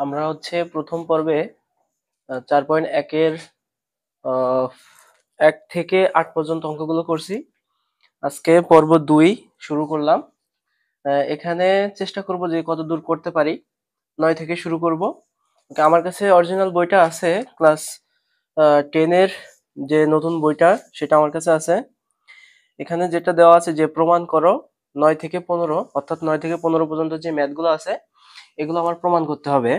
আমরা প্রথম পর্বে 4.1 এর 1 থেকে 8 পর্যন্ত অঙ্কগুলো করছি। আজকে পর্ব 2 শুরু করলাম। এখানে চেষ্টা করব যে কত দূর করতে পারি। 9 থেকে শুরু করব। আমার কাছে অরিজিনাল বইটা আছে, ক্লাস 10 এর যে নতুন বইটা সেটা আমার কাছে আছে। এখানে যেটা দেওয়া আছে যে প্রমাণ করো 9 থেকে 15, অর্থাৎ 9 থেকে 15 পর্যন্ত যে ম্যাথগুলো আছে এগুলো আমার প্রমাণ করতে হবে।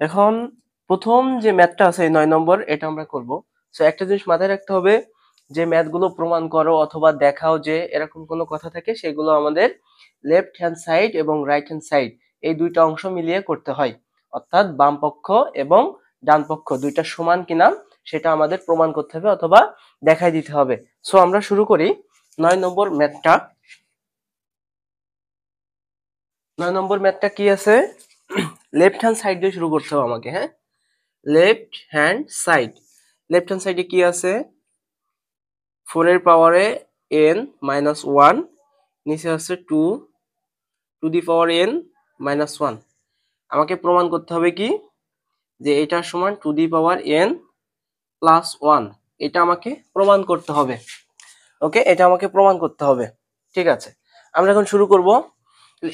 এখন প্রথম যে ম্যাথটা আছে এই 9 নম্বর, এটা আমরা করব। সো একটা জিনিস মাথায় রাখতে হবে, যে ম্যাথগুলো প্রমাণ করো অথবা দেখাও যে এরকম কোনো কথা থাকে, সেগুলো আমাদের লেফট হ্যান্ড সাইড এবং রাইট হ্যান্ড সাইড এই দুইটা অংশ মিলিয়ে করতে হয়। অর্থাৎ বাম পক্ষ এবং ডান পক্ষ দুইটা সমান কিনা সেটা আমাদের প্রমাণ করতে হবে অথবা দেখাই দিতে হবে। সো আমরা শুরু করি 9 নম্বর ম্যাথটা। 9 নম্বর ম্যাথটা কি আছে, লেফট হ্যান্ড সাইড দিয়ে শুরু করতে হবে আমাকে। হ্যাঁ, left hand side. Left hand সাইডে কি আছে, 4 এর পাওয়ারে n মাইনাস 1, নিচে আছে 2 two the power n minus 1। আমাকে প্রমাণ করতে হবে কি, যে এটা সমান two the power n plus 1। এটা আমাকে প্রমাণ করতে হবে। ওকে, এটা আমাকে প্রমাণ করতে হবে। ঠিক আছে, আমরা এখন শুরু করব।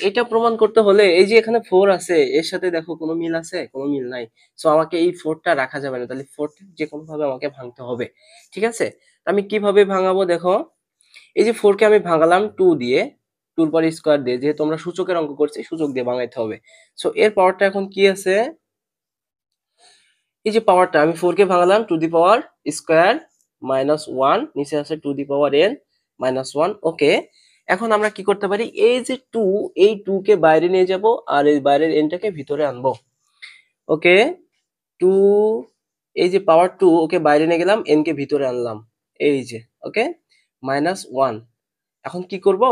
এটা প্রমাণ করতে হলে এই যে এখানে 4 আছে, এর সাথে দেখো কোনো মিল আছে? কোনো মিল নাই। সো আমাকে এই 4টা রাখা যাবে না, তাহলে 4টা যে কোনো ভাবে আমাকে ভাঙতে হবে। ঠিক আছে, আমি কিভাবে ভাঙাবো দেখো। এই যে 4 কে আমি ভাঙালাম 2 দিয়ে, 2 এর পর স্কয়ার দিয়ে, যেহেতু আমরা সূচকের অঙ্ক করছি সূচক দিয়ে ভাঙাইতে হবে। সো এর পাওয়ারটা এখন কি আছে, এই যে পাওয়ারটা আমি 4 কে ভাঙালাম to the power square minus 1, নিচে আছে to the power n minus 1। Okay, এখন আমরা কি করতে পারি, এই যে 2, এই 2 কে বাইরে নিয়ে যাব আর এই বাইরের n টাকে ভিতরে আনবো। ওকে, 2, এই যে পাওয়ার 2 ওকে বাইরে নিয়ে গেলাম, n কে ভিতরে আনলাম, এই যে। ওকে, মাইনাস 1। এখন কি করব,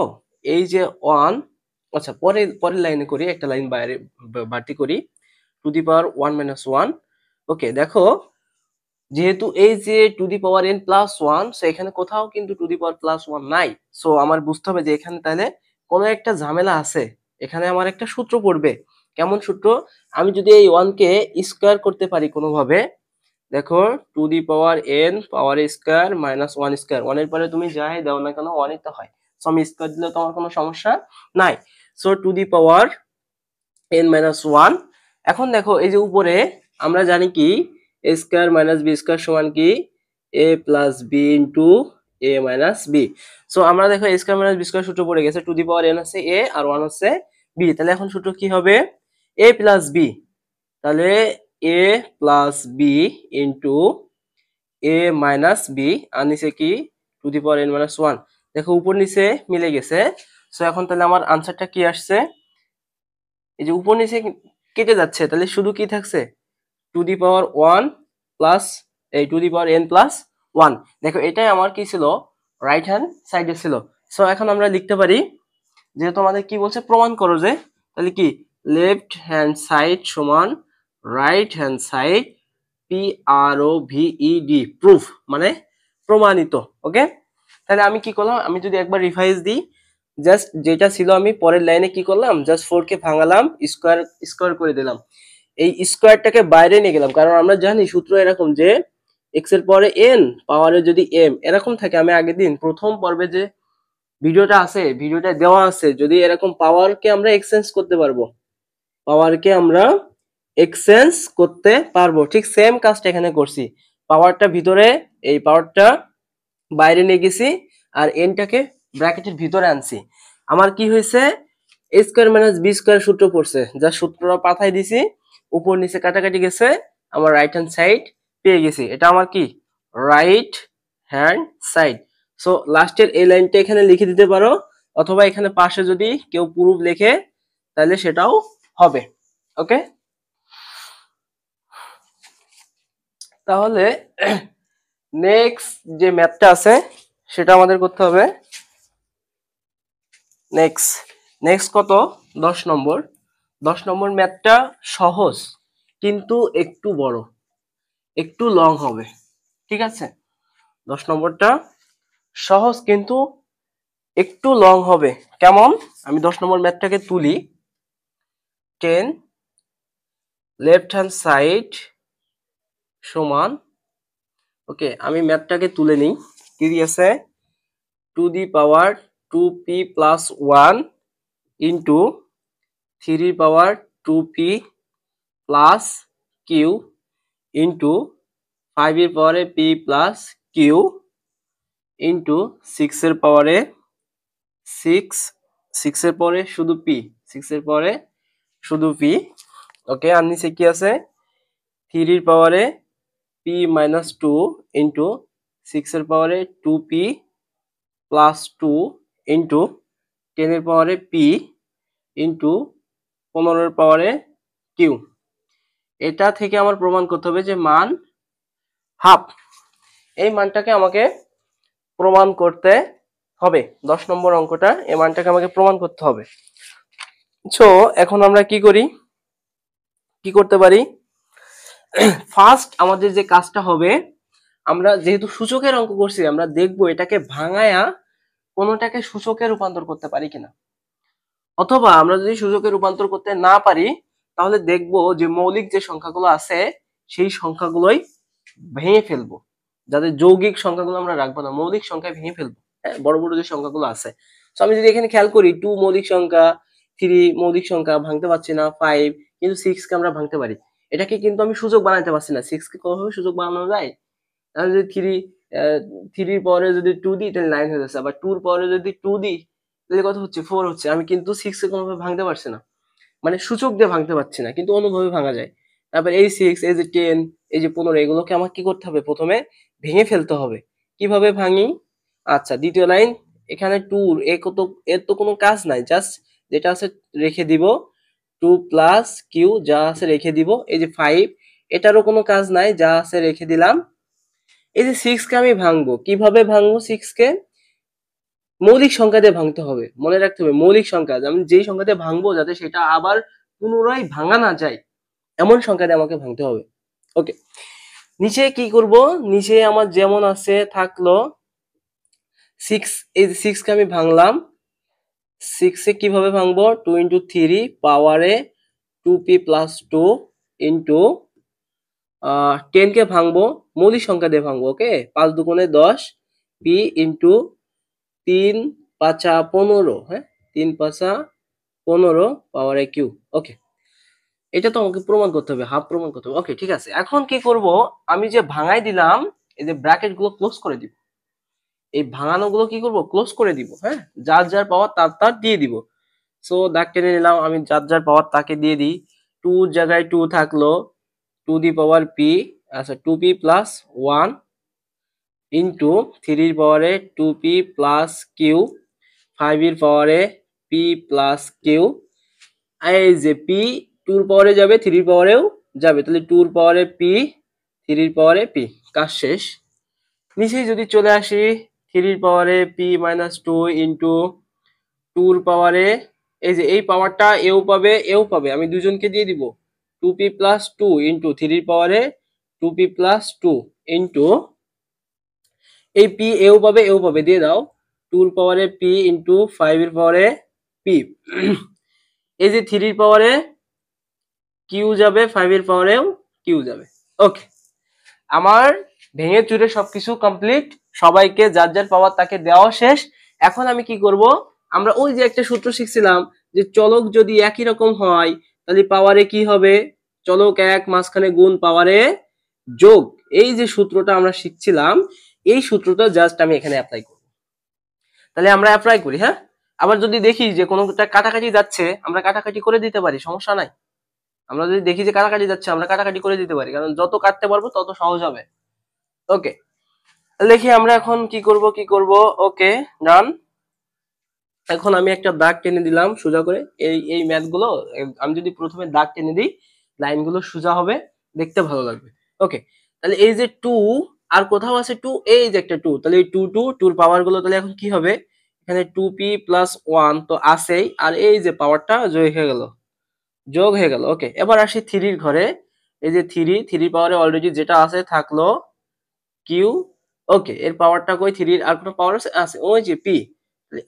এই যে 1, আচ্ছা পরে পরের লাইনে করি, একটা লাইন বাইরে বাড়তি করি, টু দি পাওয়ার 1 মাইনাস 1। ওকে, দেখো যেহেতু এই যে two the power n plus 1, so এখানে কোথাও কিন্তু টু দি পাওয়ার প্লাস 1 নাই। সো আমার বুঝতে হবে যে এখানে তাহলে কোনো একটা ঝামেলা আছে, এখানে আমার একটা সূত্র পড়বে। কেমন সূত্র, আমি যদি এই 1 কে স্কয়ার করতে পারি কোনোভাবে, দেখো two the power n power square minus 1 square, 1 এর পরে তুমি যাই দাও না কেন 1 ই তো হয়। সো আমি স্কয়ার দিলে তো আমার কোনো সমস্যা নাই। So two the power n minus 1। এখন দেখো এই যে উপরে আমরা জানি কি, a square minus B square সমান কি, a plus B into a minus B. So আমরা দেখো a square minus B square সূত্র পড়ে গেছে, টু দি পাওয়ার n হচ্ছে a আর 1 হচ্ছে b। তাহলে এখন সূত্র কি হবে, a প্লাস b, তাহলে a plus B into a minus B, আর নিচে কি to the power n minus 1। দেখো উপর নিচে মিলে গেছে। সো এখন তাহলে আমার আনসারটা কি আসছে, এই যে উপর নিচে কেটে যাচ্ছে, তাহলে শুধু কি থাকছে, টু দি পাওয়ার 1 প্লাস এই two the power n plus 1। দেখো এটাই আমার কি ছিল, রাইট হ্যান্ড সাইডে ছিল। সো এখন আমরা লিখতে পারি, যেহেতু আমাদের কি বলছে প্রমাণ করো, যে তাহলে কি লেফট হ্যান্ড সাইড সমান right hand side, P R O V E D, proof মানে প্রমাণিত। ওকে, তাহলে আমি কি করলাম, আমি যদি একবার রিভাইজ দিই, জাস্ট যেটা ছিল আমি পরের লাইনে কি করলাম, জাস্ট 4 কে ভাঙালাম, স্কয়ার স্কয়ার করে দিলাম, এই স্কয়ারটাকে বাইরে নিয়ে গেলাম, কারণ আমরা জানি সূত্র এরকম যে এক্স এর পরে এন পাওয়ারে যদি এম এরকম থাকে। আমি আগের দিন প্রথম পর্বে যে ভিডিওটা আছে, ভিডিওটা দেওয়া আছে, যদি এরকম পাওয়ারকে আমরা এক্সচেঞ্জ করতে পারবো, পাওয়ারকে আমরা এক্সচেঞ্জ করতে পারবো, ঠিক সেম কাজটা এখানে করছি। পাওয়ারটা ভিতরে, এই পাওয়ারটা বাইরে নিয়ে গেছি আর এনটাকে ব্র্যাকেটের ভিতরে আনছি। আমার কি হয়েছে, এ স্কয়ার মাইনাস বি স্কয়ার সূত্র পড়ছে, যা সূত্রটা পাঠাই দিছি, উপর নিচে কাটাকাটি গেছে, আমার রাইট হ্যান্ড সাইড পেয়ে গেছি। এটা আমার কি রাইট হ্যান্ড সাইড। সো লাস্টের এই লাইনটা এখানে লিখে দিতে পারো, অথবা এখানে পাশে যদি কেউ প্রুফ লেখে তাহলে সেটাও হবে। ওকে, তাহলে নেক্সট যে ম্যাথটা আছে সেটা আমাদের করতে হবে। নেক্সট নেক্সট কত, 10 নম্বর। 10 নম্বর ম্যাথটা সহজ কিন্তু একটু বড়, একটু লং হবে। ঠিক আছে, 10 নম্বরটা সহজ কিন্তু একটু লং হবে। কেমন, আমি 10 নম্বর ম্যাথটাকে তুলি, 10 লেফট হ্যান্ড সাইড সমান, ওকে আমি ম্যাথটাকে তুলে নিই। কি দিয়েছে, to the power 2p plus 1 into 3 power 2p plus Q into 5 এর পাওয়ারে p প্লাস কিউ ইন্টু 6 এর পাওয়ারে 6, 6 এর পরে শুধু p, 6 এর পরে শুধু p, ওকে। আর নিচে কি আছে, 3 এর পাওয়ারে p মাইনাস 2 ইন্টু 6 এর পাওয়ারে 2p প্লাস 2 ইন্টু 10 এর পাওয়ারে p ইন্টু 15 এর পাওয়ারে q। এটা থেকে আমার প্রমাণ করতে হবে যে মান হাফ। এই মানটাকে আমাকে প্রমাণ করতে হবে, 10 নম্বর অঙ্কটা এই মানটাকে আমাকে প্রমাণ করতে হবে। সো এখন আমরা কি করি, কি করতে পারি, ফার্স্ট আমাদের যে কাজটা হবে, আমরা যেহেতু সূচকের অঙ্ক করছি, আমরা দেখবো এটাকে ভাঙায়া কোনোটাকে সূচকে রূপান্তর করতে পারি কিনা। অথবা আমরা যদি সূচকে রূপান্তর করতে না পারি, তাহলে দেখবো যে মৌলিক যে সংখ্যাগুলো আছে সেই সংখ্যাগুলোই ভেঙে ফেলবো। যাদের যৌগিক সংখ্যাগুলো আমরা রাখবো না, মৌলিক সংখ্যা ভেঙে ফেলবো। হ্যাঁ, বড় বড় যে সংখ্যাগুলো আছে। তো আমি যদি এখানে খেয়াল করি 2 মৌলিক সংখ্যা, 3 মৌলিক সংখ্যা, ভাঙতে পারছি না 5, কিন্তু 6 কে আমরা ভাঙতে পারি। এটাকে কিন্তু আমি সূচক বানাইতে পারছি না। 6 কে কোনোভাবে সূচক বানানো যায়? তাহলে যদি 3 এর পরে যদি 2 দিই তাহলে 9 হয়ে যাচ্ছে, আবার 2 এর পরে যদি 2 দিই তাহলে কত হচ্ছে, 4 হচ্ছে। আমি কিন্তু 6 কে কোনোভাবে ভাঙতে পারছি না, মানে সূচক দিয়ে ভাঙতে পারছি না, কিন্তু অন্যভাবে ভাঙা যায়। তারপর এই 6, এই যে 10, এই যে 15, এগুলোকে আমার কি করতে হবে, প্রথমে ভেঙে ফেলতে হবে। কিভাবে ভাঙি, আচ্ছা দ্বিতীয় লাইন, এখানে 2 এর তো কোনো কাজ নাই, জাস্ট যেটা আছে রেখে দিব, 2 প্লাস কিউ যা আছে রেখে দিব। এই যে 5, এটারও কোনো কাজ নাই, যা আছে রেখে দিলাম। এই যে 6 কে আমি ভাঙবো, কিভাবে ভাঙবো, 6 কে মৌলিক সংখ্যা দিয়ে ভাঙতে হবে। মনে রাখতে হবে মৌলিক সংখ্যা, আমি যেই সংখ্যা দিয়ে ভাঙবো যাতে সেটা আবার পুনরায় ভাঙা না যায়, এমন সংখ্যা দিয়ে আমাকে ভাঙতে হবে। ওকে, নিচে কি করব, নিচে আমার যেমন আছে থাকলো 6, এই 6 কে আমি ভাঙলাম। 6 এ কিভাবে ভাঙবো, 2 ইন্টু 3 পাওয়ারে 2p প্লাস 2 ইন্টু 10 কে ভাঙবো মৌলিক সংখ্যা দিয়ে ভাঙবো। ওকে, 5 দুগুণে 10 p ইন্টু 3 পাঁচা 15, হ্যাঁ 3 পাঁচা 15 পাওয়ারে কিউ। ওকে, এটা তো আমাকে প্রমাণ করতে হবে, হাফ প্রমাণ করতে হবে। ওকে ঠিক আছে, এখন কি করব, আমি যে ভাঙাই দিলাম এই যে ব্র্যাকেট গুলো ক্লোজ করে দিব, এই ভাঙানো গুলো কি করব, ক্লোজ করে দিব। হ্যাঁ, যার যার পাওয়ার তার তার দিয়ে দিব। সো দাগ টেনে নিলাম, আমি যার যার পাওয়ার তাকে দিয়ে দিই। 2 জায়গায় 2 থাকলো, 2 দি পাওয়ার পি, আচ্ছা 2p প্লাস 1 ইন্টু 3 এর পাওয়ারে 2p প্লাস কিউ, 5 এর পাওয়ারে p প্লাস কিউ। এই যে p 2 এর পাওয়ারে যাবে, 3 এর পাওয়ারেও যাবে, তাহলে 2 এর পাওয়ারে p, 3 এর পাওয়ারে p। কাজ শেষ। নিচেই যদি চলে আসি, 3 এর পাওয়ারে p মাইনাস 2 ইন্টু 2 এর পাওয়ারে, এই যে এই পাওয়ারটা এও পাবে এও পাবে, আমি দুজনকে দিয়ে দিব। 2p প্লাস 2 ইন্টু 3 এর পাওয়ারে 2p প্লাস 2 ইন্টু এই p এও পাবে এও পাবে, দিয়ে দাও। 2 এর পাওয়ারে p ইন্টু 5 এর পাওয়ারে p। এই যে 3 এর পাওয়ারে কিউ যাবে, 5 এর পাওয়ারেও কিউ যাবে। ওকে, আমার ভেঙে চুরে সবকিছু কমপ্লিট, সবাইকে যার যার পাওয়ার তাকে দেওয়া শেষ। এখন আমি কি করব, আমরা ওই যে একটা সূত্র শিখছিলাম যে চলক যদি একই রকম হয় তাহলে পাওয়ারে কি হবে, চলক এক মাঝখানে গুণ পাওয়ারে যোগ, এই যে সূত্রটা আমরা শিখছিলাম, এই সূত্রটা জাস্ট আমি এখানে অ্যাপ্লাই করব। তাহলে আমরা অ্যাপ্লাই করি। হ্যাঁ, আবার যদি দেখি যে কোনোটা কাটাকাটি যাচ্ছে, আমরা কাটাকাটি করে দিতে পারি, সমস্যা নাই। আমরা যদি দেখি যে কাটাকাটি যাচ্ছে, আমরা কাটাকাটি করে দিতে পারি, কারণ যত কাটতে পারবো তত সহজ হবে। ওকে, দেখি আমরা এখন কি করব। ওকে ডান। এখন আমি একটা দাগ টেনে দিলাম সোজা করে, এই ম্যাথ গুলো আমি যদি প্রথমে দাগ টেনে দিই, লাইনগুলো সোজা হবে, দেখতে ভালো লাগবে। ওকে, তাহলে এই যে 2, আর কোথাও আছে 2, এই যে একটা 2, তাহলে এই 2 পাওয়ার গুলো তাহলে এখন কি হবে, এখানে 2p প্লাস 1 তো আছেই, আর এই যে পাওয়ারটা যোগ হয়ে গেল। ওকে, এবার আসি 3 এর ঘরে। এই যে 3 পাওয়ারে অলরেডি যেটা আছে থাকলো কিউ। ওকে, এর পাওয়ারটা কই, 3 এর আর কোনো পাওয়ার আছে, আছে ওই যে পি,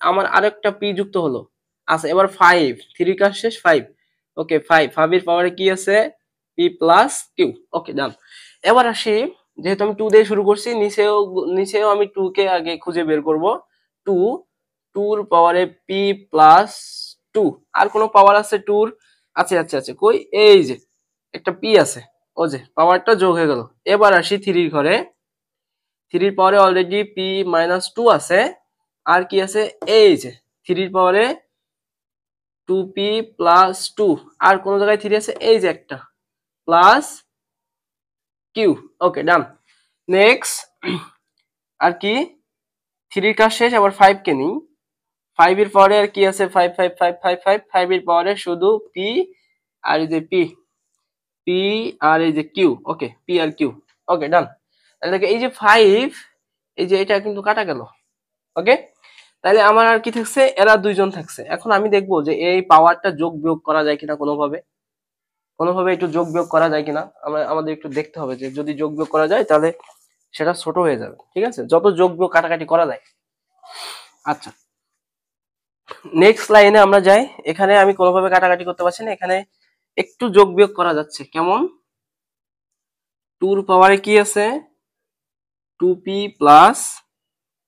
আমার আরেকটা পি যুক্ত হলো। আচ্ছা এবার 5, 3 কাজ শেষ, 5। ওকে 5 এর পাওয়ারে কি আছে, p পি প্লাস কিউ। ওকে ডান। এবার আসি, যেহেতু আমি 2 দিয়ে শুরু করছি, নিচেও আমি 2 কে আগে খুঁজে বের করব। 2, 2 এর পাওয়ারে পি প্লাস 2। আর কোনো পাওয়ার আছে 2 এর? আছে কই, এই যে একটা পি আছে, ও যে পাওয়ারটা যোগ হয়ে গেল। এবার আসি 3 এর ঘরে। 3 এর পাওয়ারে অলরেডি পি মাইনাস 2 আছে। আর কি আছে, এই যে 3 এর পাওয়ারে 2p প্লাস 2। আর কোন জায়গায় 3 আছে, এই যে একটা প্লাস কিউ। ওকে ডান। নেক্সট আর কি, 3 এর কাজ শেষ। আবার 5 কে নিই। 5 এর পাওয়ারে আর কি আছে, 5 5 5 5 5 5 এর পাওয়ারে শুধু পি আর এই যে পি আর এই যে কিউ। ওকে পি আর কিউ। ওকে ডান। তাহলে দেখো এই যে 5, এই যে এটা কিন্তু কাটা গেল। ওকে, তাহলে আমার আর কি থাকছে, এরা দুইজন থাকছে। এখন আমি দেখবো যে এই পাওয়ারটা যোগ বিয়োগ করা যায় কিনা, কোনোভাবে একটু যোগ বিয়োগ করা যায় কিনা আমাদের একটু দেখতে হবে। যে যদি যোগ বিয়োগ করা যায় তাহলে সেটা ছোট হয়ে যাবে। ঠিক আছে, যত যোগ বিয়োগ কাটাকাটি করা যায়। আচ্ছা, নেক্সট লাইনে আমরা যাই। এখানে আমি কোনোভাবে কাটাকাটি করতে পারছি না, এখানে একটু যোগ বিয়োগ করা যাচ্ছে। কেমন, 2 এর পাওয়ারে কি আছে, 2p প্লাস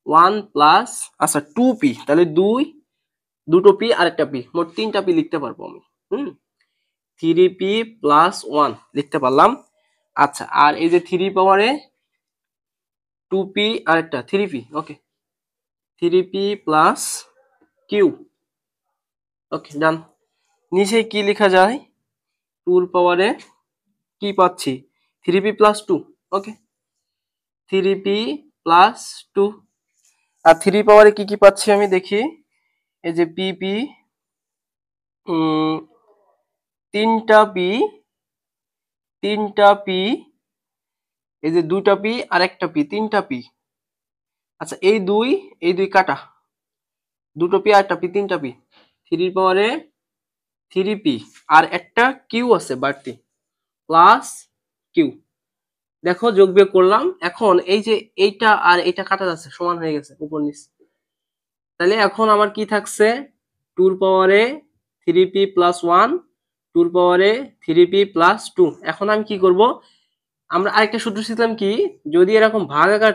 1 প্লাস, আচ্ছা 2p, তাহলে দুটো পি আর একটা পি, মোট 3টা পি লিখতে পারবো আমি। 3p প্লাস 1 লিখতে পারলাম। আচ্ছা, আর এই যে 3 পাওয়ারে 2p আর একটা 3p। ওকে, 3p প্লাস কিউ। ওকে ডান। নিচে কি লেখা যায়, 2 এর পাওয়ারে কি পাচ্ছি, 3p প্লাস 2। ওকে, 3p প্লাস 2। আর 3 পাওয়ারে কি কি পাচ্ছি আমি দেখি, এই যে পিপি, 3টা পি, এই যে 2টা পি আর একটা পি, 3টা পি। আচ্ছা এই দুই কাটা, 2টো পি আর একটা পি, 3টা পি। 3 পাওয়ারে 3p আর একটা কিউ আছে বাড়তি, প্লাস কিউ। দেখো যোগ বিয়োগ করলাম। এখন এই যে এইটা আর এইটা কাটা যাচ্ছে, সমান হয়ে গেছে উপর নিচ। তাহলে এখন আমার কি থাকছে, 2 এর পাওয়ারে 3p প্লাস 1, 2 এর পাওয়ারে 3p প্লাস 2। এখন আমি কি করব, আমরা আরেকটা সূত্র শিখলাম কি, যদি এরকম ভাগ আকার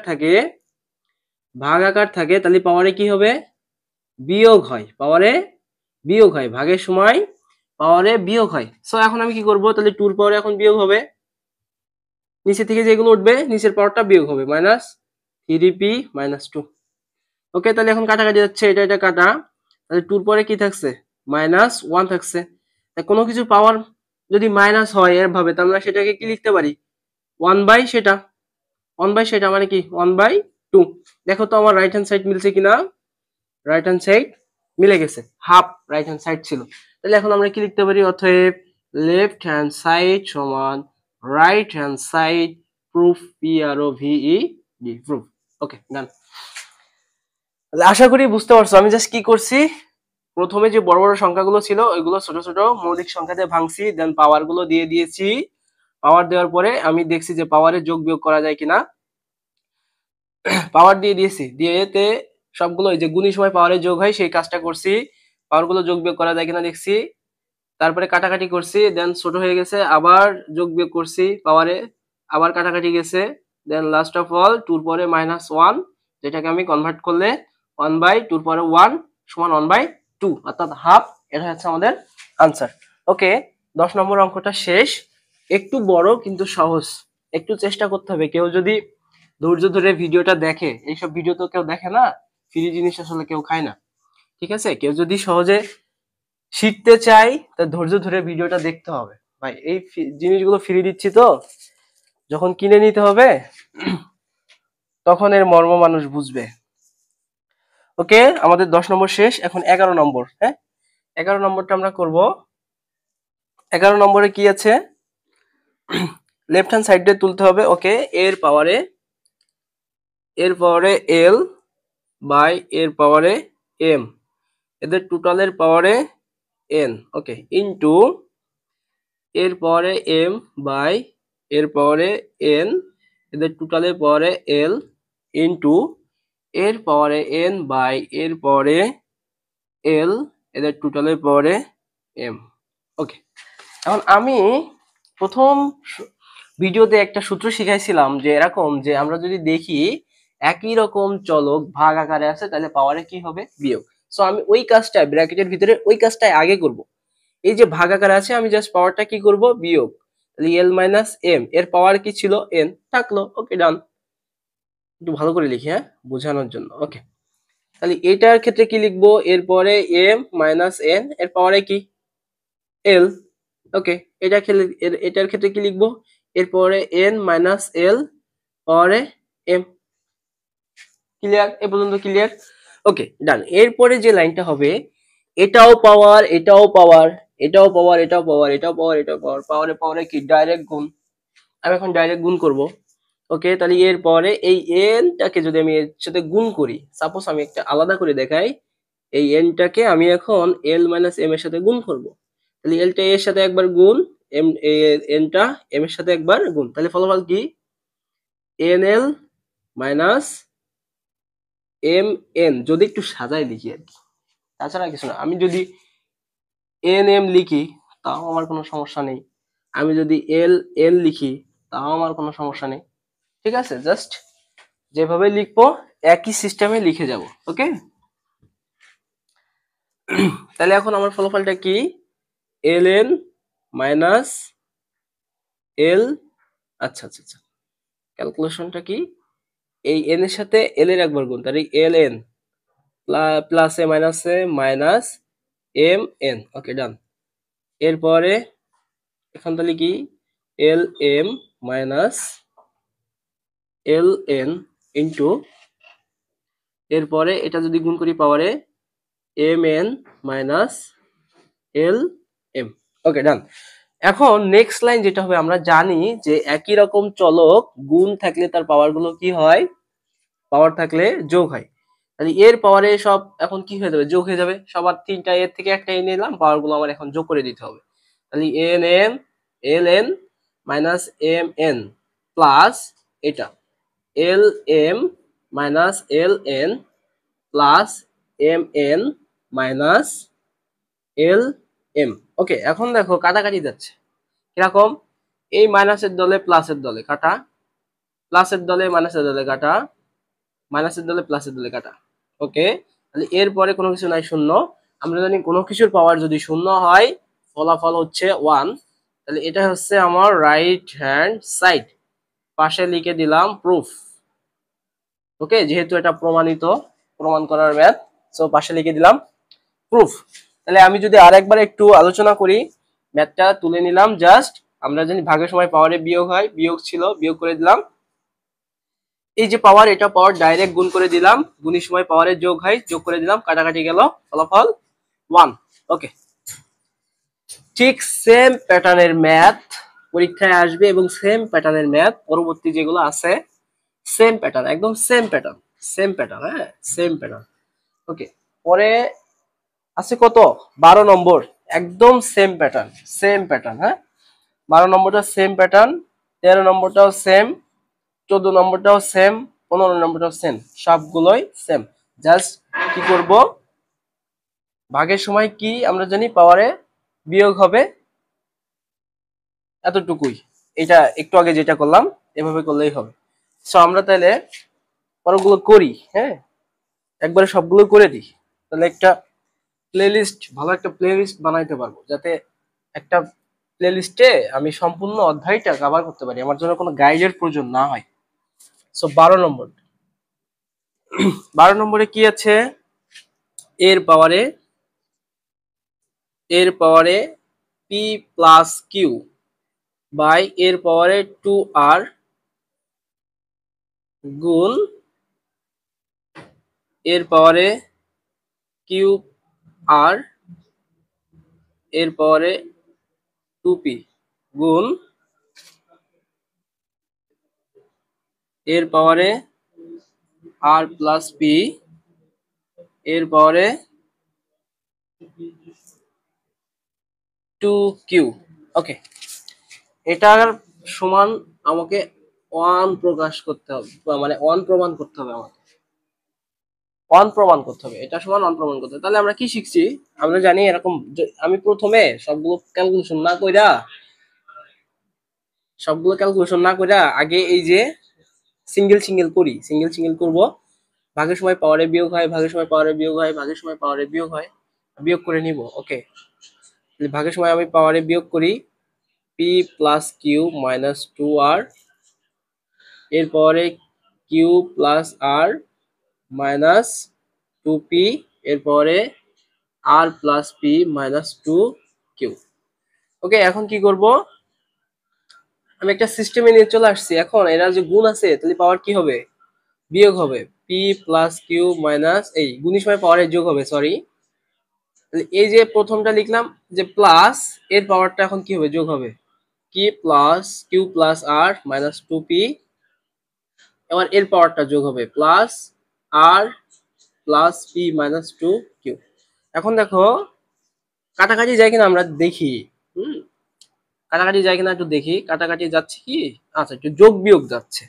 থাকে তাহলে পাওয়ারে কি হবে, বিয়োগ হয়। পাওয়ারে বিয়োগ হয়, ভাগের সময় পাওয়ারে বিয়োগ হয়। সো এখন আমি কি করব, তাহলে 2 এর পাওয়ারে এখন বিয়োগ হবে, নিচে থেকে যেগুলো উঠবে নিচের পাওয়ারটা বিয়োগ হবে, মাইনাস 3p মাইনাস 2। ওকে, তাহলে এখন কাটাকাটি যাচ্ছে, এটা কাটা। তাহলে 2 এর পরে কি থাকছে, মাইনাস 1 থাকছে। কোনো কিছু পাওয়ার যদি মাইনাস হয় এর ভাবে, তাহলে আমরা সেটাকে কি লিখতে পারি, 1 বাই সেটা, মানে কি 1/2। দেখো তো আমার রাইট হ্যান্ড সাইড মিলছে কিনা, রাইট হ্যান্ড সাইড মিলে গেছে, হাফ রাইট হ্যান্ড সাইড ছিল। তাহলে এখন আমরা কি লিখতে পারি, অতএব লেফট হ্যান্ড সাইড সমান right hand side, proof PROVED, proof. Okay done. তাহলে আশা করি বুঝতে পারছো আমি জাস্ট কি করছি। প্রথমে যে বড় বড় সংখ্যাগুলো ছিল ওইগুলো ছোট ছোট মৌলিক সংখ্যাতে ভাঙছি, দেন পাওয়ার গুলো দিয়ে দিয়েছি। পাওয়ার দেওয়ার পরে আমি দেখছি যে পাওয়ারে যোগ বিয়োগ করা যায় কিনা, পাওয়ার দিয়ে দিয়েছি, দিয়েতে সবগুলো এই যে গুণের সময় পাওয়ারে যোগ হয় সেই কাজটা করছি। পাওয়ার গুলো যোগ বিয়োগ করা যায় কিনা দেখছি, তারপরে কাটাকাটি করছি, দেন ছোট হয়ে গেছে, আবার যোগ বিয়োগ করছি পাওয়ারে, আবার কাটাকাটি গেছে, দেন লাস্ট অফ অল 2 এর পরে -1, যেটাকে আমি কনভার্ট করলে 1/2 এর পরে 1 সমান 1/2, অর্থাৎ হাফ। এটা হচ্ছে আমাদের আনসার। ওকে, 10 নম্বর অঙ্কটা শেষ। একটু বড় কিন্তু সহজ, একটু চেষ্টা করতে হবে। কেউ যদি ধৈর্য ধরে ভিডিওটা দেখে, এইসব ভিডিও তো কেউ দেখে না, ফ্রি জিনিস আসলে কেউ খায় না। ঠিক আছে, কেউ যদি সহজে শিখতে চাই তা ধৈর্য ধরে ভিডিওটা দেখতে হবে। ভাই এই জিনিসগুলো ফ্রি দিচ্ছি তো, যখন কিনে নিতে হবে তখন এর মর্ম মানুষ বুঝবে। ওকে, আমাদের 10 নম্বর শেষ। এখন 11 নম্বর। হ্যাঁ, 11 নম্বরটা আমরা করব। 11 নম্বরে কি আছে, লেফট হ্যান্ড সাইড দিয়ে তুলতে হবে। ওকে, এর পাওয়ারে এল বাই এর পাওয়ারে এম, এদের টোটালের পাওয়ারে এন। ওকে, ইনটু এর পাওয়ারে এম বাই এর পাওয়ারে এন, এদের টোটালের পাওয়ারে এল, ইনটু এর পাওয়ারে এন বাই এর পাওয়ারে এল, এদের টোটালের পাওয়ারে এম। ওকে, এখন আমি প্রথম ভিডিওতে একটা সূত্র শিখাইছিলাম যে এরকম, যে আমরা যদি দেখি একই রকম চলক ভাগ আকারে আছে তাহলে পাওয়ারে কি হবে, বিয়োগ। সো আমি ওই কাজটা ব্র্যাকেটের ভিতরে ওই কাজটাই আগে করব। এই যে ভাগ আকারে আছে আমি জাস্ট পাওয়ারটা কি করব, বিয়োগ। তাহলে এল মাইনাস এম, এর পাওয়ার কি ছিল, এন, থাকলো। ওকে, ডান। একটু ভালো করে লিখি, হ্যাঁ, বোঝানোর জন্য। ওকে, তাহলে এটার ক্ষেত্রে কি লিখবো, এরপরে এম মাইনাস এন, এর পাওয়ারে কি, এল। ওকে, এটার ক্ষেত্রে কি লিখবো, এরপরে এন মাইনাস এল, পাওয়ারে এম। ক্লিয়ার? এ পর্যন্ত ক্লিয়ার? ওকে, ডান। এরপরে যে লাইনটা হবে, এটাও পাওয়ার, এটাও পাওয়ার, এটাও পাওয়ার, এটাও পাওয়ার, এটাও পাওয়ার, এটাও পাওয়ার, পাওয়ারে পাওয়ারে কি, ডাইরেক্ট গুণ। আমি এখন ডাইরেক্ট গুণ করব। ওকে, তাহলে এরপরে এই এনটাকে যদি আমি এর সাথে গুণ করি, সাপোজ আমি একটা আলাদা করে দেখাই, এই এনটাকে আমি এখন এল মাইনাস এম এর সাথে গুণ করব। তাহলে এলটা এর সাথে একবার গুণ, এম এনটা এম এর সাথে একবার গুণ, তাহলে ফলাফল কি, N L minus M N, যদি একটু সাজায় লিখি আর কি, তাছাড়া কিছু না। আমি যদি এন এম লিখি তাও আমার কোনো সমস্যা নেই, আমি যদি এল এল লিখি তাও আমার কোনো সমস্যা নেই। ঠিক আছে, জাস্ট যেভাবে লিখবো একই সিস্টেমে লিখে যাব। ওকে, তাহলে এখন আমার ফলাফলটা কি, এল এন মাইনাস এল, আচ্ছা আচ্ছা আচ্ছা, ক্যালকুলেশনটা কি, এই এন এর সাথে এল এর একবার গুণ, তাহলে L N plus A minus M N. Okay, done. এরপরে এখন তাহলে কি, L M minus L N into, এরপরে এটা যদি গুণ করি পাওয়ারে M N minus L M. Okay, done. এখন নেক্সট লাইন যেটা হবে, আমরা জানি যে একই রকম চলক গুণ থাকলে তার পাওয়ার গুলো কি হয়, পাওয়ার থাকলে যোগ হয়। তাহলে এর পাওয়ারে সব এখন কি হয়ে যাবে, যোগ হয়ে যাবে। সবার তিনটা এর থেকে একটা এ নিলাম, পাওয়ার গুলো আমার এখন যোগ করে দিতে হবে। তাহলে N M L N minus M N plus এটা L M minus L N plus M N minus L M. Okay, এখন দেখো কাটাকাটি যাচ্ছে কিরকম, এই মাইনাসের দলে প্লাসের দলে কাটা, প্লাসের দলে মাইনাসের দলে কাটা, মাইনাসের দলে প্লাসের দলে কাটা। ওকে, তাহলে এরপরে কোনো কিছু নাই, শূন্য। আমরা জানি কোনো কিছুর পাওয়ার যদি শূন্য হয় ফলাফল হচ্ছে ওয়ান। তাহলে এটা হচ্ছে আমার রাইট হ্যান্ড সাইড, পাশে লিখে দিলাম প্রুফ। ওকে, যেহেতু এটা প্রমাণিত, প্রমাণ করার ম্যাথ, সো পাশে লিখে দিলাম প্রুফ। তাহলে আমি যদি আরেকবার একটু আলোচনা করি, ম্যাথটা তুলে নিলাম জাস্ট। আমরা জানি ভাগের সময় পাওয়ারে বিয়োগ হয়, বিয়োগ ছিল, বিয়োগ করে দিলাম। এই যে পাওয়ার, এটা পাওয়ার ডাইরেক্ট গুণ করে দিলাম, গুণের সময় পাওয়ারে যোগ হয়, যোগ করে দিলাম, কাটাকাটি গেল, ফলাফল 1। ওকে, ঠিক সেম প্যাটার্নের ম্যাথ পরীক্ষায় আসবে এবং সেম প্যাটার্নের ম্যাথ পরবর্তী যেগুলো আছে, সেম প্যাটার্ন, একদম সেম প্যাটার্ন, সেম প্যাটার্ন, হ্যাঁ, সেম প্যাটার্ন। ওকে, পরে আছে কত, 12 নম্বর, একদম সেম প্যাটার্ন, সেম প্যাটার্ন, হ্যাঁ, 12 নম্বরটা সেম প্যাটার্ন, 13 নম্বরটাও সেম, 14 নম্বরটাও সেম, 15 নম্বরটাও সেম, সবগুলোই সেম। জাস্ট কি করব, ভাগের সময় কি আমরা জানি পাওয়ারে বিয়োগ হবে, এতটুকুই। এটা একটু আগে যেটা করলাম এভাবে করলেই হবে। সো আমরা তাহলে পরগুলো করি, হ্যাঁ, একবারে সবগুলো করে দিই, তাহলে একটা প্লেলিস্ট, ভালো একটা প্লেলিস্ট বানাইতে পারবো, যাতে একটা প্লেলিস্টে আমি সম্পূর্ণ অধ্যায়টা কভার করতে পারি, আমার জন্য কোনো গাইডের প্রয়োজন না হয়। সো 12 নম্বর, 12 নম্বরে কি আছে, এর পাওয়ারে, এর পাওয়ারে পি প্লাস কিউ বাই এর পাওয়ারে 2r গুণ এর পাওয়ারে কিউ আর এর পাওয়ারে 2p গুণ এর পাওয়ারে r প্লাস পি এর পাওয়ারে 2q। ওকে, এটার সমান আমাকে 1 প্রকাশ করতে হবে, মানে 1 প্রমাণ করতে হবে, আমাকে 1 প্রমাণ করতে হবে, এটা সমান 1 প্রমাণ করতে হবে। তাহলে আমরা কি শিখছি, আমরা জানি এরকম, আমি প্রথমে সবগুলো ক্যালকুলেশন না কইরা সবগুলো ক্যালকুলেশন না করে আগে এই যে সিঙ্গেল সিঙ্গেল করি, সিঙ্গেল সিঙ্গেল করব। ভাগের সময় পাওয়ারে বিয়োগ হয়, ভাগের সময় পাওয়ারে বিয়োগ হয়, ভাগের সময় পাওয়ারে বিয়োগ হয়, বিয়োগ করে নিব। ওকে, ভাগের সময় আমি পাওয়ারে বিয়োগ করি P plus Q minus 2r, এরপরে Q plus R minus 2p, এরপরে আর প্লাস পি মাইনাস 2q। ওকে, এখন কি করব, আমি একটা সিস্টেমে নিয়ে চলে আসছি। এখন এরা যে গুণ আছে তাহলে পাওয়ার কি হবে, বিয়োগ হবে। পি প্লাস কিউ মাইনাস এই গুণের সময় পাওয়ারের যোগ হবে, সরি। এই যে প্রথমটা লিখলাম যে প্লাস, এর পাওয়ারটা এখন কি হবে, যোগ হবে। কি plus Q plus R minus 2p, এবার এর পাওয়ারটা যোগ হবে প্লাস আর প্লাস পি মাইনাস 2q। এখন দেখো কাটাকাটি যায় কিনা আমরা দেখি। হুম, কাটাকাটি যায় কিনা একটু দেখি। কাটাকাটি যাচ্ছে কি, আচ্ছা একটু যোগ বিয়োগ যাচ্ছে।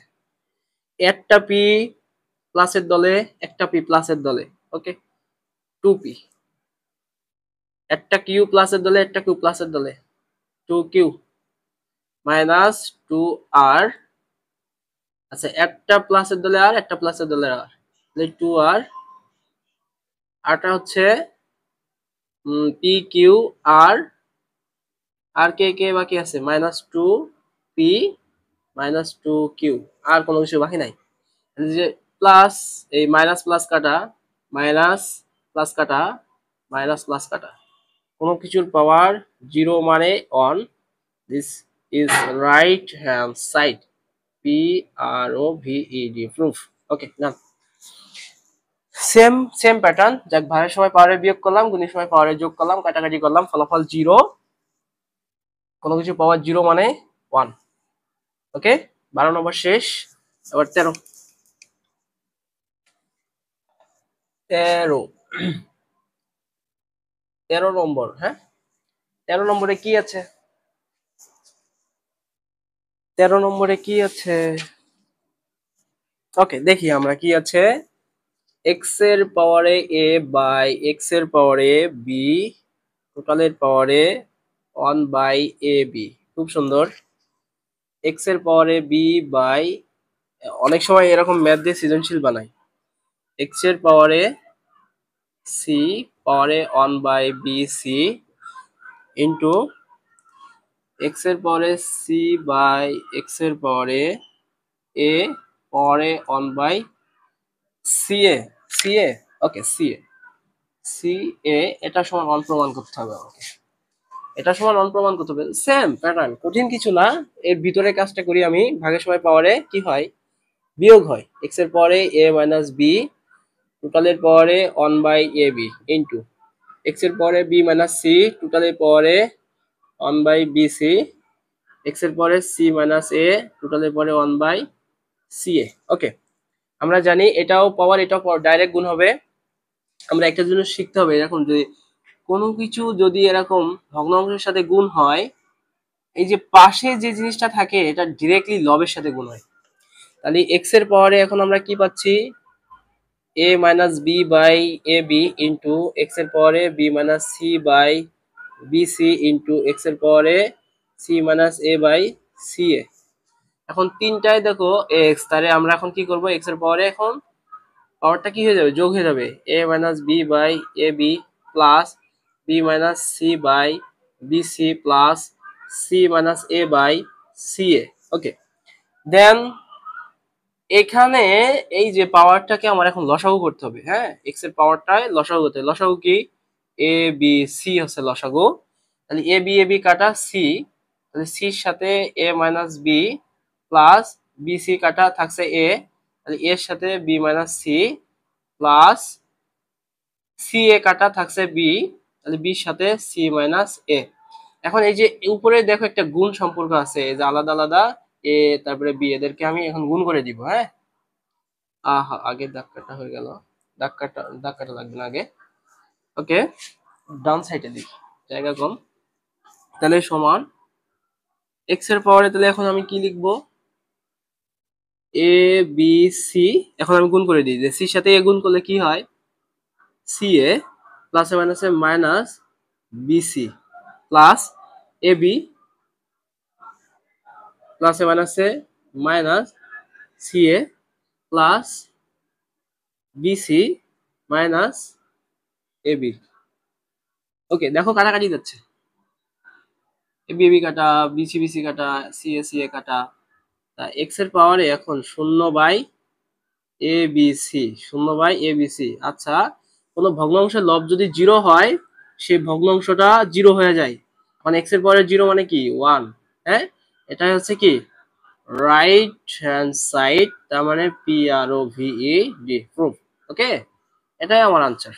একটা পি প্লাসের দলে, একটা পি প্লাসের দলে। ওকে, 2p। একটা কিউ প্লাসের দলে, একটা কিউ প্লাসের দলে, 2q মাইনাস 2r। আচ্ছা, একটা প্লাসের দলে আর, একটা প্লাসের দলে আর, তাহলে 2r। আরটা হচ্ছে পি কিউ আর, আর কে কে বাকি আছে মাইনাস 2p মাইনাস 2q। আর কোনো কিছু বাকি নাই। এই যে প্লাস, এই মাইনাস প্লাস কাটা, মাইনাস প্লাস কাটা, মাইনাস প্লাস কাটা, কোনো কিছুর পাওয়ার জিরো মানে one. This is right hand side, P R O V E D, proof. Okay, না সেম সেম প্যাটার্ন। যাক, ভাগের সময় পাওয়ারে বিয়োগ করলাম, গুণের সময় পাওয়ারে যোগ করলাম, কাটাকাটি করলাম, ফলাফল জিরো। কোনো কিছু পাওয়ার জিরো মানে ওয়ান। ওকে, 12 নম্বর শেষ। এবার 13 13 13 নম্বর। হ্যাঁ, 13 নম্বরে কি আছে, 13 নম্বরে কি আছে? ওকে, দেখি আমরা কি আছে। এক্স এর পাওয়ারে এ বাই এক্স এর পাওয়ারে বি, টোটালের পাওয়ারে 1 বাই এ বি। খুব সুন্দর। এক্স এর পাওয়ারে বি বাই, অনেক সময় এরকম ম্যাথ দিয়ে সৃজনশীল বানাই। এক্স এর পাওয়ারে সি, পাওয়ারে 1 by B C, into X এর পাওয়ারে সি বাই এক্স এর পাওয়ারে এ, পাওয়ারে 1 by C A, C A. Okay, C A, C A, এটা সমান 1 প্রমাণ করতে হবে আমাকে। এটা সমান 1 প্রমাণ করতে হবে। সেম প্যাটার্ন, কঠিন কিছু না। এর ভিতরে কাজটা করি আমি। ভাগের সময় পাওয়ারে কি হয়, বিয়োগ হয়। এক্স এর পাওয়ারে এ মাইনাস বি, টোটালের পাওয়ারে 1 by A B, into X এর পাওয়ারে বি মাইনাস সি, টোটালের পাওয়ারে 1 বাই বি সি, এক্স এর পাওয়ারে সি মাইনাস এ, টোটালের পাওয়ারে 1 বাই সি এ। ওকে, আমরা জানি এটাও পাওয়ার, এটাও পাওয়ার, ডাইরেক্ট গুণ হবে। আমরা একটা জিনিস শিখতে হবে, এরকম যদি কোনো কিছু যদি এরকম ভগ্নাংশের সাথে গুণ হয়, এই যে পাশে যে জিনিসটা থাকে এটা ডিরেক্টলি লবের সাথে গুণ হয়। তাহলে এক্স এর পাওয়ারে এখন আমরা কি পাচ্ছি, A minus B by A B, into X এর পাওয়ারে B minus C by B C, into X এর পাওয়ারে C minus A by C A. এখন তিনটায় দেখো এক্স, তাহলে আমরা এখন কি করব, এক্স এর পাওয়ারে এখন পাওয়ারটা কি হয়ে যাবে, যোগ হয়ে যাবে। A minus B by A B plus B minus C by B C plus C minus A by C A. Okay, then এখানে এই যে পাওয়ারটাকে আমার এখন লসাগু করতে হবে। হ্যাঁ, এক্স এর পাওয়ারটায় লসাগু করতে হবে। লসাগু কি, এ বি সি হচ্ছে লসাগু। তাহলে এ বি কাটা সি, তাহলে সির সাথে A minus B plus B C কাটা থাকছে এ, তাহলে এর সাথে B minus C plus C A কাটা থাকছে বি, তাহলে বির সাথে সি মাইনাস এ। এখন এই যে উপরে দেখো একটা গুণ সম্পর্ক আছে, এই যে আলাদা আলাদা এ তারপরে বি, এদেরকে আমি এখন গুণ করে দিব। হ্যাঁ, আহা, আগে দাগ কাটা হয়ে গেল। দাগ কাটা লাগবে না আগে। ওকে, ডান সাইডে দিই, জায়গা কম। তাহলে সমান এক্স এর পাওয়ারে, তাহলে এখন আমি কি লিখবো, এ বি সি। এখন আমি গুণ করে দিই, যে সির সাথে এ গুণ করলে কি হয়, সি এ প্লাসে মাইনাসে minus B C plus A B প্লাসে মাইনাসে minus C A plus BC minus A B. ওকে, দেখো কাটাকাটি যাচ্ছে, এ বি বি কাটা, বিসি বিসি কাটা, সি এ কাটা। তা এক্স এর পাওয়ারে এখন 0/ABC, 0/ABC। আচ্ছা, কোনো ভগ্নাংশের লব যদি 0 হয় সেই ভগ্নাংশটা 0 হয়ে যায়। মানে এক্স এর পাওয়ারে 0 মানে কি 1। হ্যাঁ, এটাই হচ্ছে কি রাইট হ্যান্ড সাইড, তার মানে PROVED, প্রুফ। ওকে, এটাই আমার আনসার।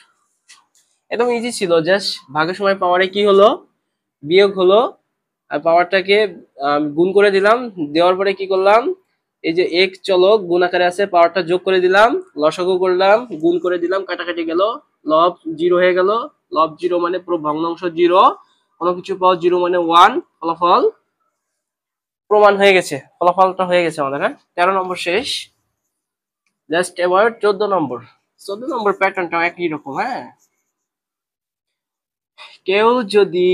একদম ইজি ছিল, জাস্ট ভাগের সময় পাওয়ারে কি হলো, বিয়োগ হলো, আর পাওয়ারটাকে গুণ করে দিলাম। দেওয়ার পরে কি করলাম, এই যে এক চলক গুণ আকারে আছে, পাওয়ারটা যোগ করে দিলাম, লসাগু করলাম, গুণ করে দিলাম, কাটাকাটি গেল, লব 0 হয়ে গেল। লব 0 মানে পুরো ভগ্নাংশ 0, কোনো কিছু পাওয়ার 0 মানে 1। ফলাফল প্রমাণ হয়ে গেছে, ফলাফলটা হয়ে গেছে আমাদের। হ্যাঁ, 13 নম্বর শেষ। জাস্ট এবার 14 নম্বর। 14 নম্বর প্যাটার্নটাও একই রকম। হ্যাঁ, কেউ যদি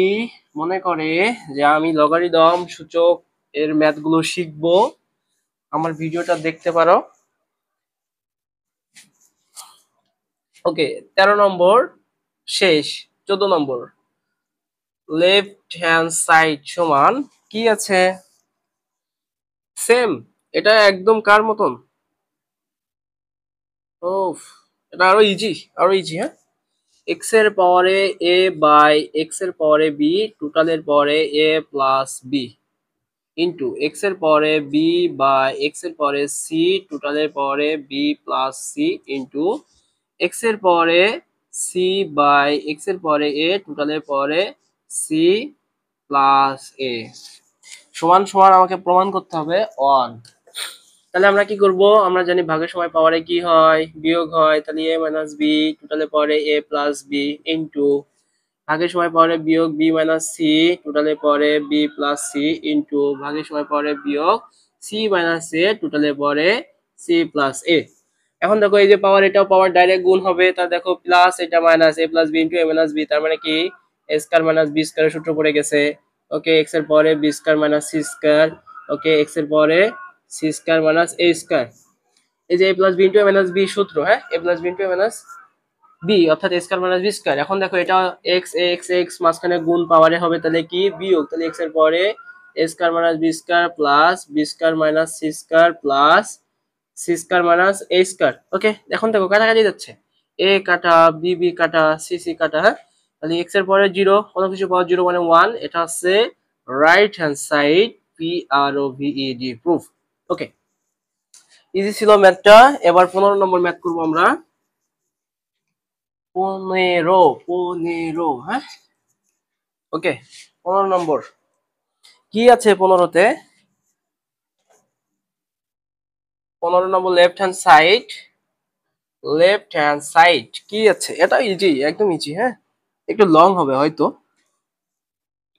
মনে করে যে আমি লগারিদম সূচক এর ম্যাথগুলো শিখবো, আমার ভিডিওটা দেখতে পারো। ওকে, 13 নম্বর শেষ। 14 নম্বর, লেফট হ্যান্ড সাইড সমান কি আছে, সেম। এটা একদম কার মতন, ও এটা আরো ইজি, আরো ইজি। হ্যাঁ, এক্স এর পাওয়ারে এ বাই এক্স এর পাওয়ারে বি টোটালের পাওয়ারে এ প্লাস বি ইন্টু এক্স এর পাওয়ারে বি বাই এক্স এর পাওয়ারে সি টোটালের পাওয়ারে B plus C into X এর পাওয়ারে সি বাই এক্স এর পাওয়ারে এ টোটালের পাওয়ারে সি প্লাস এ সমান সমান আমাকে প্রমাণ করতে হবে 1। তাহলে আমরা কি করব, আমরা জানি ভাগের সময় পাওয়ারে কি হয়, বিয়োগ হয়, তাহলে এ মাইনাস বি টোটালের পাওয়ারে এ প্লাস বি ইন্টু ভাগের সময় পাওয়ারে বিয়োগ বি মাইনাস সি টোটালের পাওয়ারে বি প্লাস সি ইন্টু ভাগের সময় পাওয়ারে বিয়োগ সি মাইনাস এ টোটালের পাওয়ারে সি প্লাস এ। এখন দেখো এই যে পাওয়ার, এটাও পাওয়ার ডাইরেক্ট গুণ হবে, তা দেখো প্লাস এটা minus A plus B into A minus B, তার মানে কি এ স্কয়ার মাইনাস বি স্কয়ারের সূত্র পড়ে গেছে। ওকে, এক্স এর পাওয়ারে B square minus C square. Okay, X এর পাওয়ারে C square minus A square. এই যে A plus B into A minus B সূত্র। হ্যাঁ, A plus B into A minus B অর্থাৎ A square minus B square. এখন দেখো এটা এক্স এক্স এক্স মাঝখানে গুণ পাওয়ারে হবে, তাহলে কি বিয়োগ, তাহলে এক্স এর পরে A square minus B square plus B square minus C square plus C square minus A square. Okay, এখন দেখো কাটাকাটি যাচ্ছে, এ কাটা বি বি কাটা সি সি কাটা। হ্যাঁ, তাহলে এক্স এর পরে 0, কোনো কিছু পাওয়ার 0 মানে 1। এটা হচ্ছে right hand side, PROVED, proof. Okay, easy ছিল ম্যাথটা। এবার 15 নম্বর ম্যাথ করবো আমরা। 15। হ্যাঁ, ওকে, 15 নম্বর কি আছে 15তে, 15 নম্বর left hand side. Left hand side কি আছে, এটা ইজি, একদম ইজি। হ্যাঁ, একটু লং হবে হয়তো।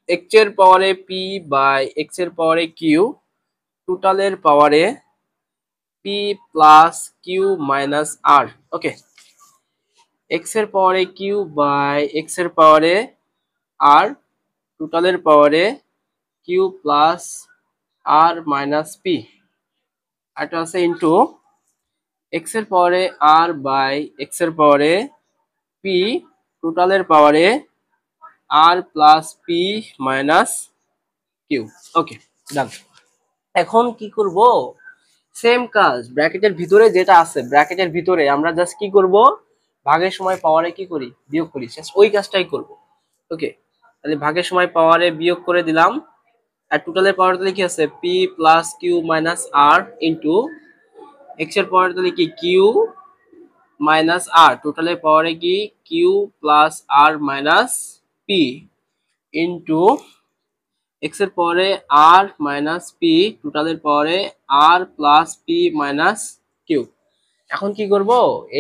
এক্স এর পাওয়ারে পি বাই এক্স এর পাওয়ারে কিউ টোটালের পাওয়ারে পি প্লাস কিউ মাইনাস আর। ওকে, এক্স এর পাওয়ারে কিউ বাই এক্স এর পাওয়ারে আর টোটালের পাওয়ারে Q plus R minus P. এটা আছে ইন্টু এক্স এর পাওয়ারে আর বাই এক্স এর পাওয়ারে পি টোটালের পাওয়ারে আর প্লাস পি মাইনাস কিউ। ওকে, ডান। এখন কি করব, সেম কাজ, ব্র্যাকেটের ভিতরে যেটা আছে, ব্র্যাকেটের ভিতরে আমরা জাস্ট কি করব, ভাগের সময় পাওয়ারে কি করি, বিয়োগ করি, জাস্ট ওই কাজটাই করব। ওকে, তাহলে ভাগের সময় পাওয়ারে বিয়োগ করে দিলাম, আর টোটালের পাওয়ার তাহলে কি আছে পি প্লাস কিউ মাইনাস আর ইন্টু এক্স এর পাওয়ার তাহলে কি কিউ মাইনাস আর টোটালের পাওয়ারে কি Q plus R minus P into X এর পাওয়ারে আর মাইনাস পি টোটালের পাওয়ারে আর প্লাস পি মাইনাস কিউ। এখন কি করব,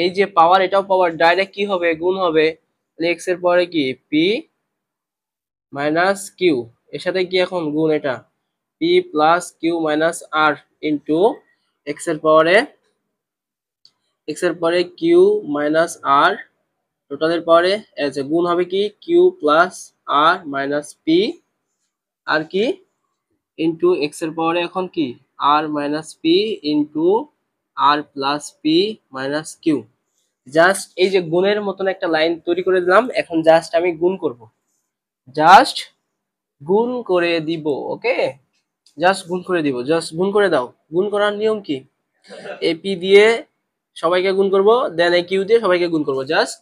এই যে পাওয়ার, এটাও পাওয়ার, ডাইরেক্ট কি হবে গুণ হবে, তাহলে এক্স এর পাওয়ারে কি পি মাইনাস কিউ, এর সাথে কি এখন গুণ, এটা পি প্লাস কিউ মাইনাস আর ইন্টু এক্স এর পাওয়ারে কিউ মাইনাস আর টোটালের পাওয়ারে গুণ হবে কি Q plus R minus P R কি ইন্টু এক্স এর পাওয়ারে এখন কি R minus P into R plus P minus Q. Just এই যে গুণের মতন একটা লাইন তৈরি করে দিলাম, এখন জাস্ট আমি গুণ করব, জাস্ট গুণ করে দিব। ওকে, জাস্ট গুণ করে দিব, জাস্ট গুণ করে দাও। গুণ করার নিয়ম কি, এপি দিয়ে সবাইকে গুণ করব, দেন এই কিউ দিয়ে সবাইকে গুণ করব। জাস্ট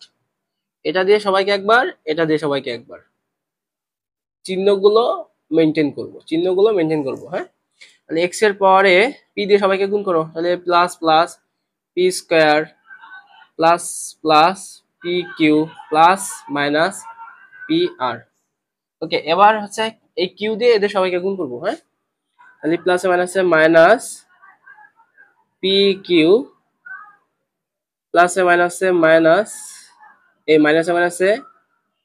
এটা দিয়ে সবাইকে একবার, এটা দিয়ে সবাইকে একবার, চিহ্নগুলো মেনটেন করব, চিহ্নগুলো মেনটেন করব। হ্যাঁ, তাহলে এক্স এর পাওয়ারে পি দিয়ে সবাইকে গুণ করো, তাহলে plus plus P square plus plus P Q plus minus P R. Okay, এবার হচ্ছে এই কিউ দিয়ে এদের সবাইকে গুণ করব। হ্যাঁ, তাহলে প্লাসে মাইনাসে মাইনাস পি কিউ প্লাসে মাইনাসে মাইনাস, এই মাইনাসে মাইনাসে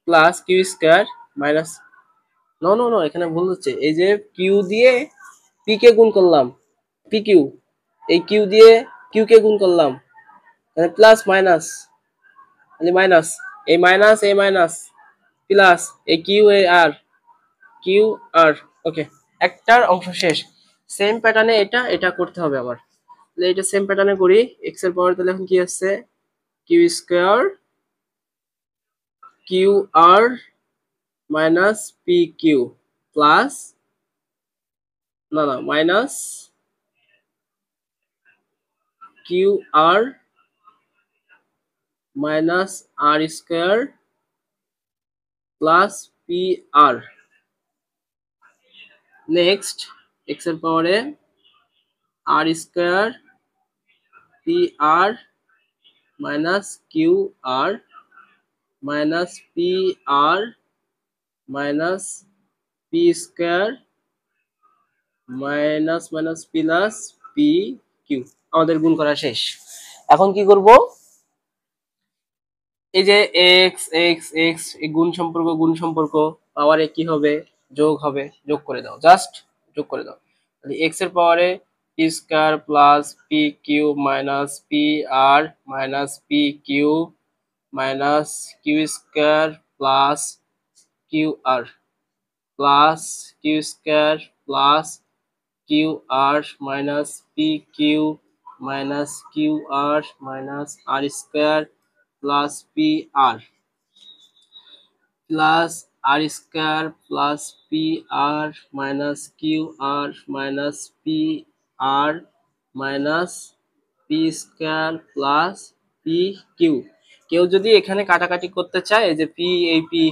plus Q square minus, no no no এখানে ভুল হচ্ছে, এই যে কিউ দিয়ে পি কে গুণ করলাম, পি কিউ, এই কিউ দিয়ে কিউ কে গুণ করলাম, মানে প্লাস মাইনাস, মানে মাইনাস, এই মাইনাস এই মাইনাস প্লাস এই কিউ এ আর, কিউ আর। ওকে, একটার অংশ শেষ। সেম প্যাটার্নে এটা এটা করতে হবে আবার, তাহলে এটা সেম প্যাটার্নে করি। এক্স এর পাওয়ার তাহলে এখন কি আসছে, Q square Q R minus P Q plus, না না minus Q R minus R square plus P R. Next X এর পাওয়ারে R square P R minus Q R minus P R minus P square minus minus plus P Q. আমাদের গুণ করা শেষ। এখন কি করব, এই যে এক্স এক্স এক্স এই গুণ সম্পর্ক পাওয়ারে কি হবে, যোগ হবে, যোগ করে দাও, জাস্ট যোগ করে দাও। তাহলে এক্স এর পাওয়ারে P square plus P Q minus P R minus P Q minus Q square plus Q R plus Q square plus Q R minus P Q minus Q R minus R square plus P R plus R square plus P R minus Q R minus P R minus P square plus P Q. কেউ যদি এখানে কাটাকাটি করতে চায়, যে P এই P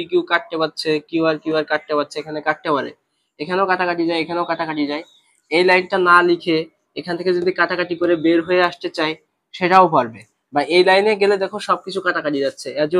Q কাটতে পারছে, কিউ আর কাটতে পারছে, এখানে কাটতে পারে, এখানেও কাটাকাটি যায়, এখানেও কাটাকাটি যায়। এই লাইনটা না লিখে এখান থেকে যদি কাটাকাটি করে বের হয়ে আসতে চায় সেটাও পারবে, বা এই লাইনে গেলে দেখো সবকিছু কাটাকাটি যাচ্ছে।